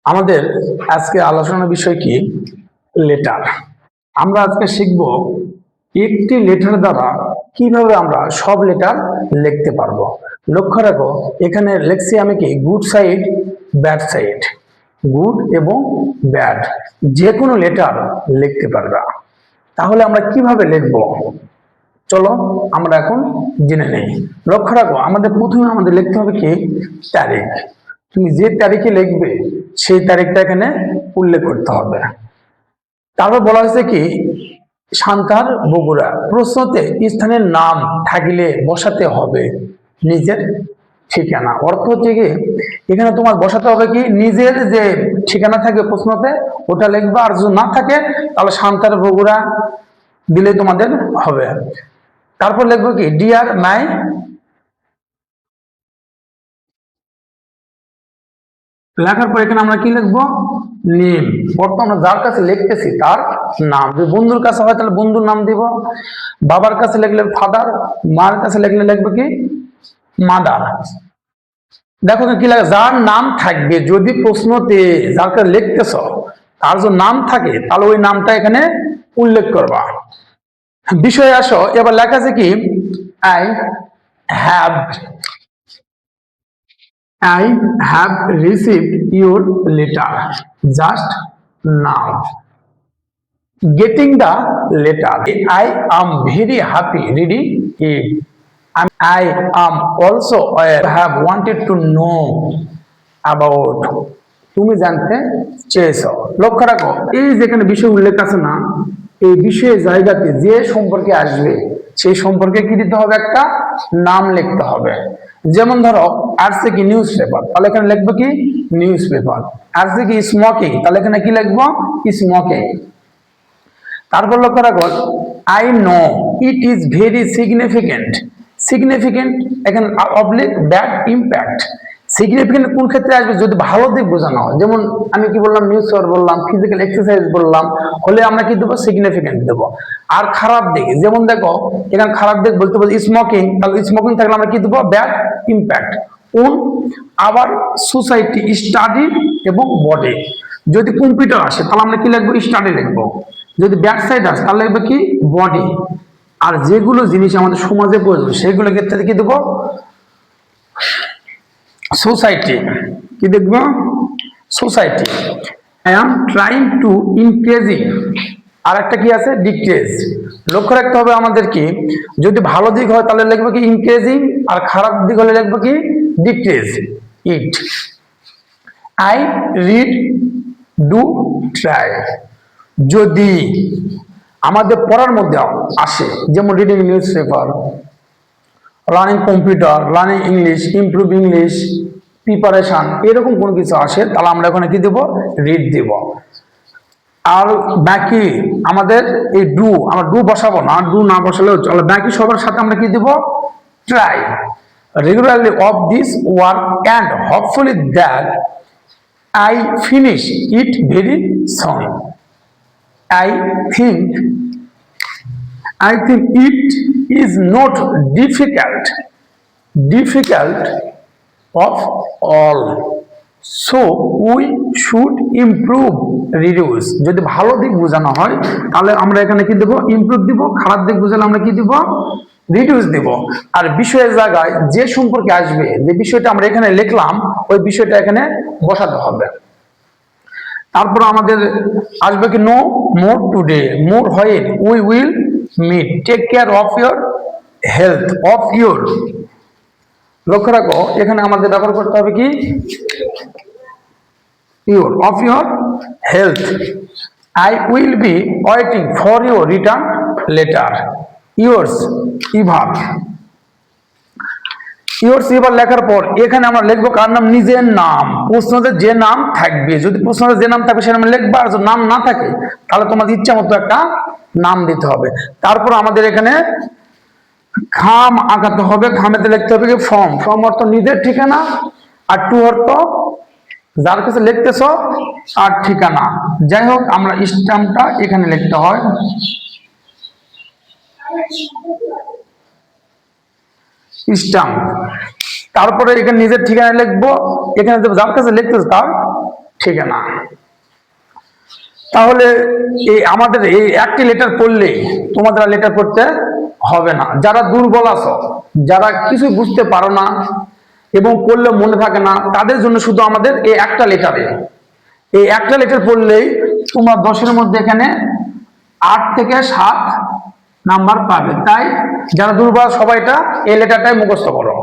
আমাদের আজকে আলোচনার বিষয় কি? লেটার। আমরা আজকে শিখব একটি লেটার দ্বারা কিভাবে আমরা সব লেটার লিখতে পারবো। লক্ষ্য রাখো, এখানে লিখছি আমি কি good side, bad side. Good এবং ব্যাড যে কোনো লেটার লিখতে পারবা। তাহলে আমরা কিভাবে লিখবো চলো আমরা এখন জেনে নেই। লক্ষ্য রাখো, প্রথমে আমাদের লিখতে হবে কি তারিখ। তুমি যে তারিখে লিখবে সেই তারিখটা এখানে উল্লেখ করতে হবে। তারপর বলা হয়েছে কি সান্তার বগুড়া, প্রশ্নতে স্থানের নাম থাকলে বসাতে হবে নিজের ঠিকানা। অর্থ হচ্ছে কি এখানে তোমার বসাতে হবে কি নিজের যে ঠিকানা থাকে প্রশ্নতে ওটা লিখবে, আর যদি না থাকে তাহলে সান্তার বগুড়া দিলে তোমাদের হবে। তারপর লিখবো কি ডিয়ার মাই, লেখার পর এখানে আমরা কি লিখবো নেম। বর্তমানে আমরা যার কাছে লিখতেছি তার নাম। যদি বন্ধুর কাছে হয় তাহলে বন্ধুর নাম দিব, বাবার কাছে লিখলে ফাদার, মার কাছে লিখলে লিখবো কি মাদার। দেখো কি লাগে, যার নাম থাকবে, যদি প্রশ্নতে যার কাছে লিখতেছ তার যদি নাম থাকে তাহলে ওই নামটা এখানে উল্লেখ করবা। বিষয়ে আসো, এবার লেখা আছে কি I have I have received your letter just now. Getting the letter. I am very happy reading it. I am also aware. I have wanted to know about. তুমি জানতে চেয়েছো। লক্ষ্য রাখো, এই যেখানে বিষয় উল্লেখ আছে না, এই বিষয়ের জায়গাতে যে সম্পর্কে আসবে সেই সম্পর্কে কি দিতে হবে, একটা নাম লিখতে হবে। যেমন ধরো আসছে কি নিউজ পেপার, তাহলে এখানে লিখবো কি নিউজ পেপার। আসছে কি স্মোকিং, তাহলে এখানে কি লিখবো স্মোকিং। তারপর লক্ষ্য রাখো I know it is very significant. Significant এখানে অবলিক ব্যাড ইম্প্যাক্ট। সিগনিফিকেন্ট কোন ক্ষেত্রে আসবে, যদি ভালো দিক বোঝানো হয়। যেমন আমি কি বললাম নিউজ পেপার বললাম, ফিজিক্যাল এক্সারসাইজ বললাম, হলে আমরা কি দেবো সিগনিফিকেন্ট দেবো। আর খারাপ দিক, যেমন দেখো এখানে খারাপ দিক বলতে বলতে স্মোকিং, তাহলে স্মোকিং থাকলে আমরা কি দেবো ব্যাড ইম্প্যাক্ট। কোন আবার সোসাইটি, স্টাডি এবং বডি। যদি কম্পিউটার আসে তাহলে আমরা কি লিখবো স্টাডি লিখবো। যদি ব্যাক সাইড আসে তাহলে লিখবো কি বডি। আর যেগুলো জিনিস আমাদের সমাজে প্রয়োজন সেগুলো ক্ষেত্রে কি দেবো সোসাইটি। কি দেখবো society. I am trying to increasing, আর একটা কি আছে ডিক্রিজ। লক্ষ্য রাখতে হবে আমাদের কি, যদি ভালো দিক হয় তাহলে লিখবো কি ইনক্রিজিং, আর খারাপ দিক হলে লিখবো কি decrease it. I read, do, try. যদি আমাদের পড়ার মধ্যে আসে, যেমন reading news paper, learning computer, learning English, improve English, preparation, এরকম কোনো কিছু আসে তাহলে আমরা এখানে কি দেব রিড দেব। আর বাকি আমাদের এই ডু, আমরা ডু বসাবো না, ডু না বসালেও চলে। বাকি সবার সাথে আমরা কি দেব try. Regularly of this work and hopefully that I finish it very soon. I think it is not difficult of all. So we should improve, reduce. যদি ভালো দিক বোঝানো হয় তাহলে আমরা এখানে কি দেব ইমপ্রুভ দিব, খারাপ দিক বোঝালে আমরা কি দিব রিডিউস দেব। আর বিষয়ের জায়গায় যে সম্পর্কে আসবে, যে বিষয়টা আমরা এখানে লিখলাম ওই বিষয়টা এখানে বসাতে হবে। তারপর আমাদের আসবে কি নো মোর টুডে, মোর হয় we will meet, take care of your health, of your. লক্ষ্য রাখো এখানে আমাদের ব্যবহার করতে হবে কি your, of your health. I will be waiting for your return letter, yours ever. Yours এবার লেখার পর এখানে আমরা লিখবো কার নাম, নিজের নাম। প্রশ্নতে যে নাম থাকবে, যদি প্রশ্নতে যে নাম থাকবে সে নাম লিখবা, আর যদি নাম না থাকে তাহলে তোমাদের ইচ্ছা মতো একটা নাম দিতে হবে। তারপর আমাদের এখানে খাম আঁকাতে হবে, খামেতে লিখতে হবে কি ফর্ম। ফর্ম অর্থ নিজের ঠিকানা, আর টু অর্থ যার কাছে লিখতেছ আর ঠিকানা। যাই হোক আমরা স্ট্যাম্পটা এখানে লিখতে হয়, স্ট্যাম্প। তারপরে এখানে নিজের ঠিকানা লিখবো, এখানে যার কাছে লিখতেছে তার ঠিকানা। তাহলে আমাদের এই একটি লেটার পড়লে তোমাদের আর লেটার পড়তে হবে না। যারা দুর্বল আছো, যারা কিছু বুঝতে পারো না এবং পড়লে মনে থাকে না, তাদের জন্য শুধু আমাদের এই একটা লেটার পড়লেই তোমরা 10-এর মধ্যে এখানে 8 থেকে 7 নাম্বার পাবে। তাই যারা দুর্বল সবাইটা এই লেটারটাই মুখস্থ করো।